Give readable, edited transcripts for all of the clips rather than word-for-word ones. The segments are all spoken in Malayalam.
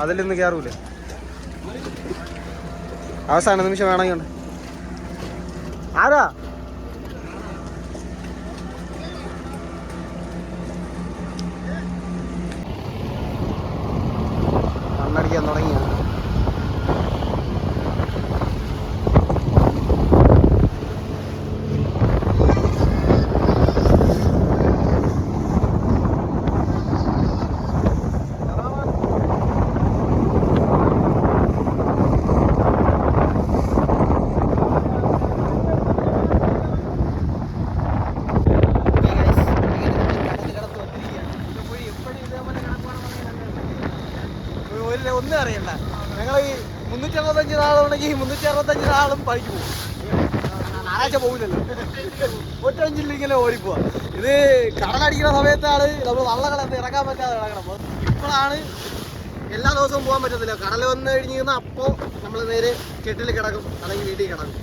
അതിലൊന്നും കയറൂല. അവസാന നിമിഷം വേണമെങ്കിൽ ആരാ കണ്ണടിക്കാൻ തുടങ്ങിയ ഒന്നും അറിയണ്ട. ഞങ്ങൾ ഈ 365 നാളുണ്ടെങ്കിൽ 365 നാളും പണിക്ക് പോകും. ഞായറാഴ്ച പോകില്ലല്ലോ. ഒറ്റ അഞ്ചിൽ ഇങ്ങനെ ഓടിപ്പോവാ. ഇത് കടലടിക്കുന്ന സമയത്താണ് നമ്മൾ വള്ളങ്ങളെന്ന് ഇറക്കാൻ പറ്റാതെ കിടക്കണം. ഇപ്പോഴാണ് എല്ലാ ദിവസവും പോകാൻ പറ്റത്തില്ല. കടൽ വന്ന് കഴിഞ്ഞ് അപ്പോൾ നമ്മൾ നേരെ കെട്ടിൽ കിടക്കും, അല്ലെങ്കിൽ വീട്ടിൽ കിടക്കും.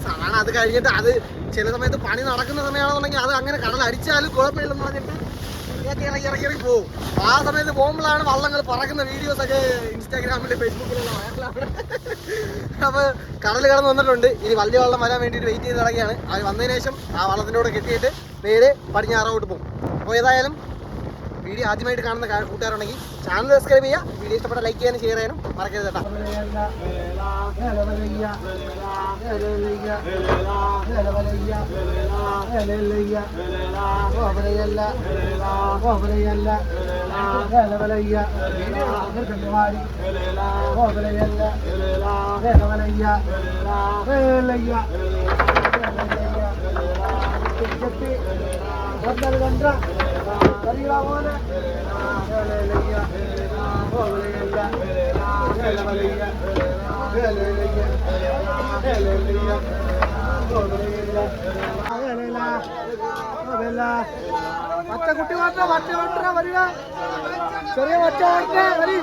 സാധാരണ അത് കഴിഞ്ഞിട്ട് അത് ചില സമയത്ത് പണി നടക്കുന്ന സമയമാണെന്നുണ്ടെങ്കിൽ അത് അങ്ങനെ കടലടിച്ചാലും കുഴപ്പമില്ലെന്ന് പറഞ്ഞിട്ട് ഇറക്കി പോകും. ആ സമയത്ത് പോകുമ്പോഴാണ് വള്ളങ്ങൾ പറക്കുന്ന വീഡിയോസൊക്കെ ഇൻസ്റ്റാഗ്രാമിൽ ഫേസ്ബുക്കിലുള്ള വയറിലാണ്. അപ്പോൾ കടൽ കടന്ന് വന്നിട്ടുണ്ട്. ഇനി വലിയ വള്ളം വരാൻ വേണ്ടിയിട്ട് വെയിറ്റ് ചെയ്ത് കിടക്കുകയാണ്. അത് വന്നതിന് ശേഷം ആ വള്ളത്തിൻ്റെ കൂടെ കെട്ടിയിട്ട് നേരെ പടിഞ്ഞാറോട്ട് പോകും. അപ്പോൾ ഏതായാലും വീഡിയോ ആദ്യമായിട്ട് കാണുന്ന കൂട്ടുകാരുണ്ടെങ്കിൽ ചാനൽ സബ്സ്ക്രൈബ് ചെയ്യുക. വീഡിയോ ഇഷ്ടപ്പെട്ട ലൈക്ക് ചെയ്യാനും ഷെയർ ചെയ്യാനും മറക്കരുത് കേട്ടോ. കുട്ടി മാത്രം വട്ട വരിക. ചെറിയ വട്ട വരി.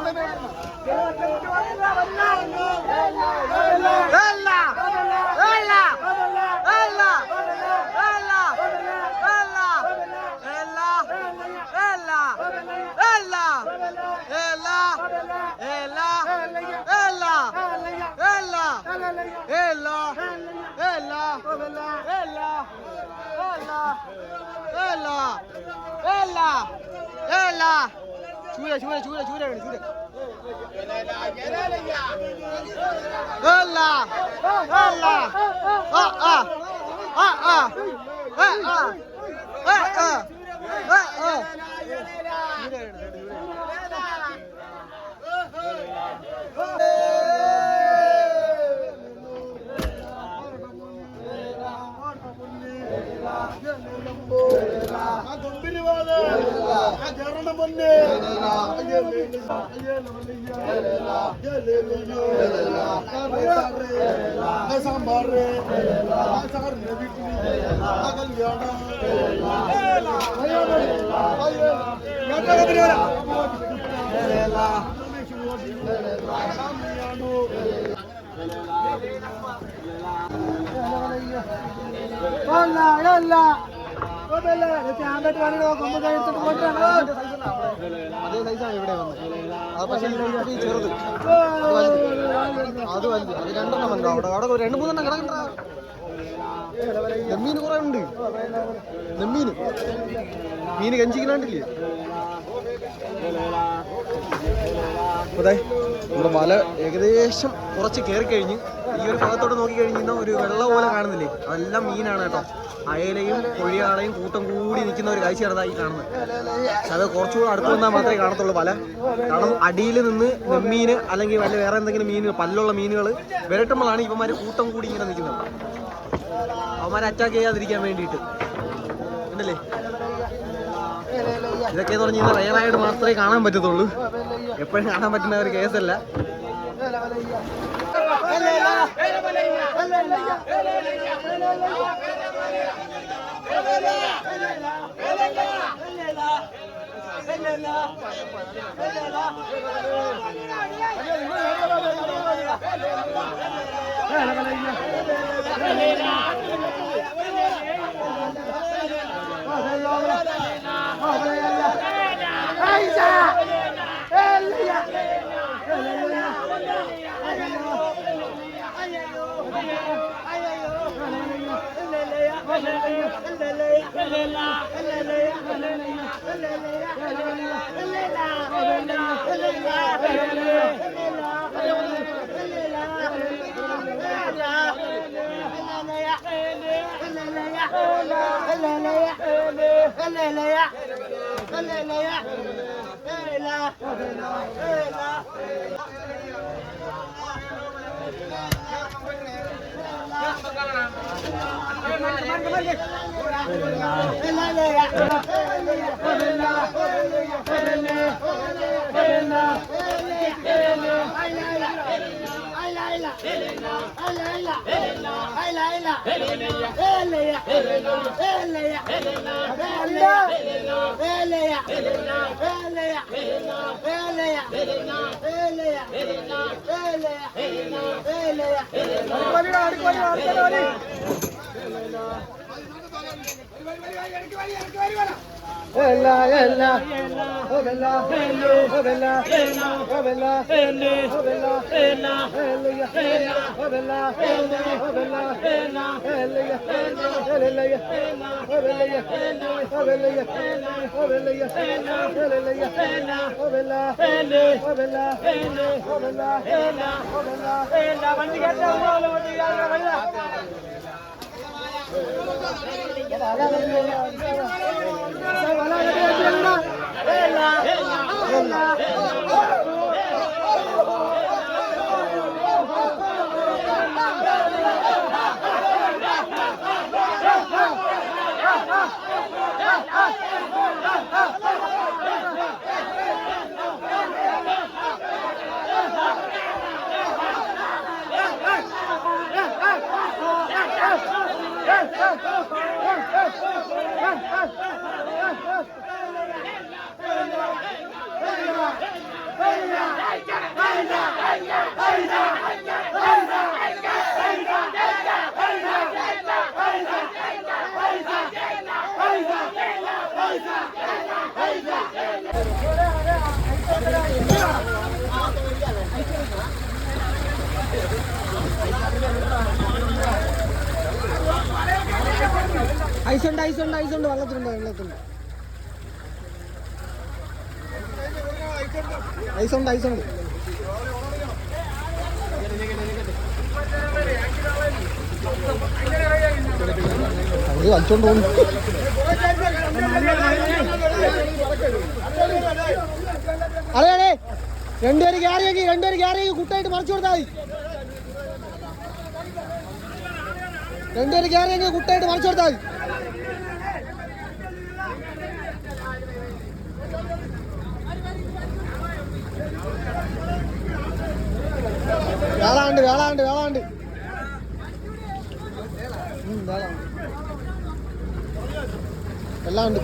അതേ സൈസാണ് ഇവിടെ വന്നത്. അത് പക്ഷേ ചെറുത് അത് വലുത്. അത് രണ്ടെണ്ണം ഉണ്ടോ അവിടെ? അവിടെ 2-3 കിടക്കണ്ട. നെമ്മീൻ കുറെ ഉണ്ട്. മീന് കഞ്ചിക്കലാണ്ടില്ലേ? അതെ, നമ്മുടെ വല ഏകദേശം കുറച്ച് കയറിക്കഴിഞ്ഞ് ഈ ഒരു ഭാഗത്തോട്ട് നോക്കിക്കഴിഞ്ഞാൽ ഒരു വെള്ള പോലെ കാണുന്നില്ലേ? അതെല്ലാം മീനാണ് കേട്ടോ. അയലയും കൊഴിയാളയും കൂട്ടം കൂടി നിൽക്കുന്ന ഒരു കാഴ്ച ചെറുതായി കാണുന്നത്. പക്ഷെ അത് കുറച്ചുകൂടെ അടുത്ത് വന്നാൽ മാത്രമേ കാണത്തുള്ളൂ വല. കാരണം അടിയിൽ നിന്ന് നെമ്മീന് അല്ലെങ്കിൽ വല്ല വേറെ എന്തെങ്കിലും മീനുകൾ, പല്ലുള്ള മീനുകൾ വിരട്ടുമ്പോഴാണ് ഇവന്മാർ കൂട്ടം കൂടി ഇങ്ങനെ നിൽക്കുന്നത്. അവന്മാരെ അറ്റാക്ക് ചെയ്യാതിരിക്കാൻ വേണ്ടിയിട്ട് ഉണ്ടല്ലേ. ഇതൊക്കെ എന്ന് പറഞ്ഞു കഴിഞ്ഞാൽ റയറായിട്ട് മാത്രമേ കാണാൻ പറ്റത്തുള്ളൂ. എപ്പോഴും കാണാൻ പറ്റുന്ന ഒരു കേസല്ല. Aiza! ഐസുണ്ട് ഐസുണ്ട് ഐസുണ്ട് വെള്ളത്തിലുണ്ട് വെള്ളത്തിലുണ്ട് ഐസുണ്ട് ഐസുണ്ട് അത് കളിച്ചോണ്ട് പോകുന്നു അതെ അതെ രണ്ടുപേര് ക്യാരിയാക്കി കുട്ടായിട്ട് മറിച്ചു കൊടുത്താൽ മതി രണ്ടുപേര് ക്യാരിയാക്കി കുട്ടായിട്ട് മറിച്ചു കൊടുത്താൽ മതി വേളാണ്ട് വേളാണ്ട് വേളാണ്ട് എല്ലാം ഉണ്ട്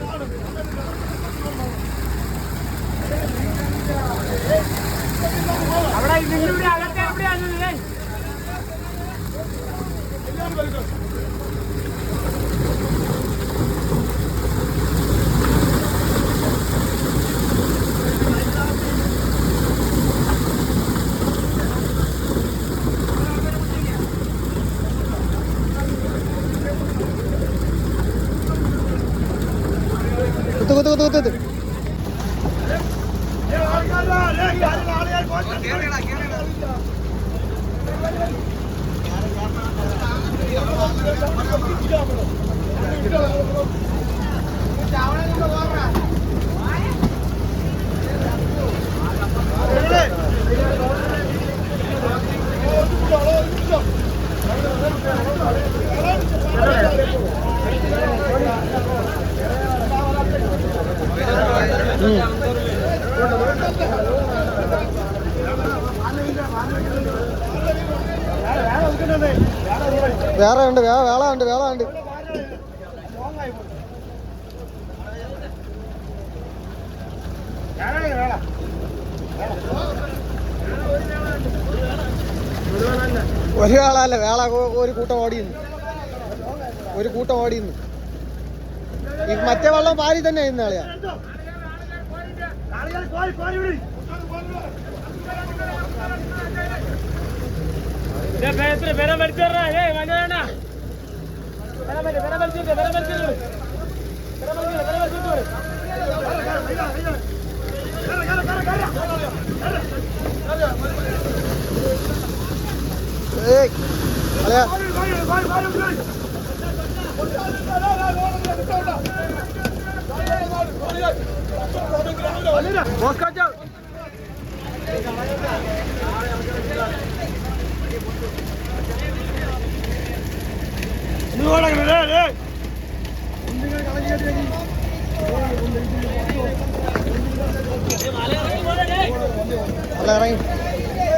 കുത്ത് വേറെ ഉണ്ട് വേള ഉണ്ട് ഒരു വേളല്ല വേള ഒരു കൂട്ടം ഓടിയുന്നു ഈ മറ്റേ വെള്ളം പാരി തന്നെ ഇന്ന് കളിയാ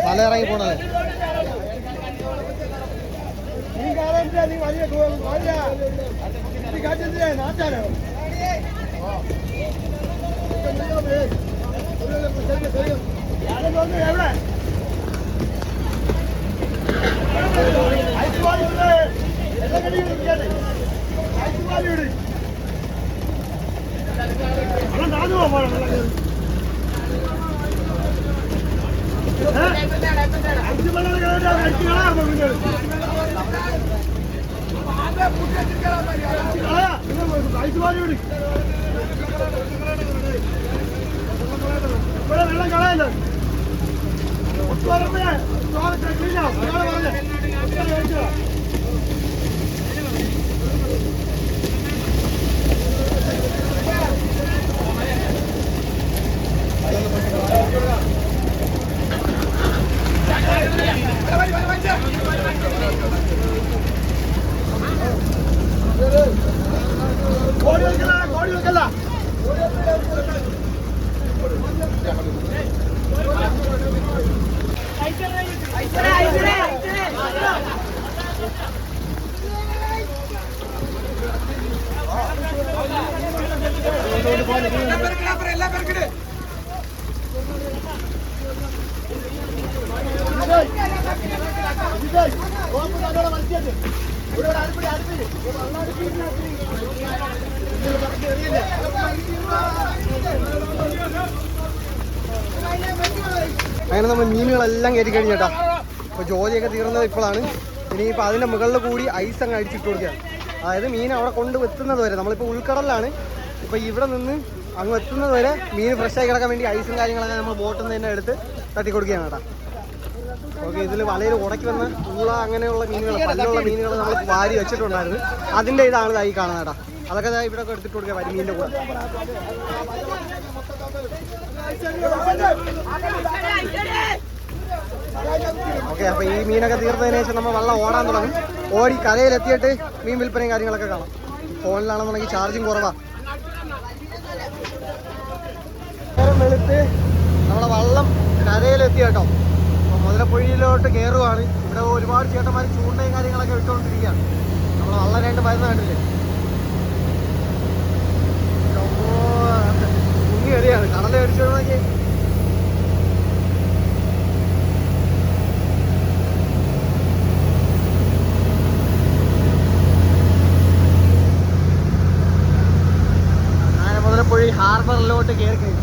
മല ഇറങ്ങി പോണല്ലേ വെള്ളം കളയല്ലോ അങ്ങനെ നമ്മൾ മീനുകളെല്ലാം കയറ്റി കഴിഞ്ഞേട്ടാ. അപ്പോൾ ജോലിയൊക്കെ തീർന്നത് ഇപ്പോഴാണ്. ഇനിയിപ്പോൾ അതിൻ്റെ മുകളിൽ കൂടി ഐസ് അങ്ങ് അടിച്ചിട്ട് കൊടുക്കുകയാണ്. അതായത് മീൻ അവിടെ കൊണ്ട് എത്തുന്നത് വരെ, നമ്മളിപ്പോൾ ഉൾക്കടലിലാണ്, ഇപ്പോൾ ഇവിടെ നിന്ന് അങ്ങ് എത്തുന്നത് വരെ മീൻ ഫ്രഷായി കിടക്കാൻ വേണ്ടി ഐസും കാര്യങ്ങളൊക്കെ നമ്മൾ ബോട്ടിൽ നിന്ന് തന്നെ എടുത്ത് തട്ടി കൊടുക്കുകയാണ് കേട്ടോ. ഓക്കെ, ഇതിൽ വലയിൽ ഉടക്കി വന്ന ഉള്ള അങ്ങനെയുള്ള മീനുകൾ, പല്ലുള്ള മീനുകൾ നമ്മൾ വാരി വെച്ചിട്ടുണ്ടായിരുന്നു. അതിൻ്റെ ഇതാണ് ഇതായി കാണുന്നത് കേട്ടോ. അതൊക്കെ ഇവിടെ എടുത്തിട്ട് കൊടുക്കുക കരിമീൻ്റെ കൂടെ. ഓക്കെ, അപ്പോൾ ഈ മീനൊക്കെ തീർന്നതിന് ശേഷം നമ്മൾ വെള്ളം ഓടാൻ തുടങ്ങും. ഓടി കരയിലെത്തിയിട്ട് മീൻ വിൽപ്പനയും കാര്യങ്ങളൊക്കെ കാണാം. ഫോണിലാണെന്നുണ്ടെങ്കിൽ ചാർജും കുറവാണ്. നേരം വെളുത്ത് നമ്മളെ വള്ളം കരയിലെത്തി കേട്ടോ. അപ്പോൾ മുതലപ്പൊഴിയിലോട്ട് കയറുവാണ്. ഇവിടെ ഒരുപാട് ചേട്ടന്മാർ ചൂണ്ടയും കാര്യങ്ങളൊക്കെ ഇട്ടുകൊണ്ടിരിക്കുകയാണ്. നമ്മൾ വള്ളം രണ്ട് മരുന്ന് കണ്ടില്ലേ, മുങ്ങി വരികയാണ്. കടല അടിച്ചോളൊക്കെ ഹാർബറിലോട്ട് കയറി കഴിഞ്ഞു.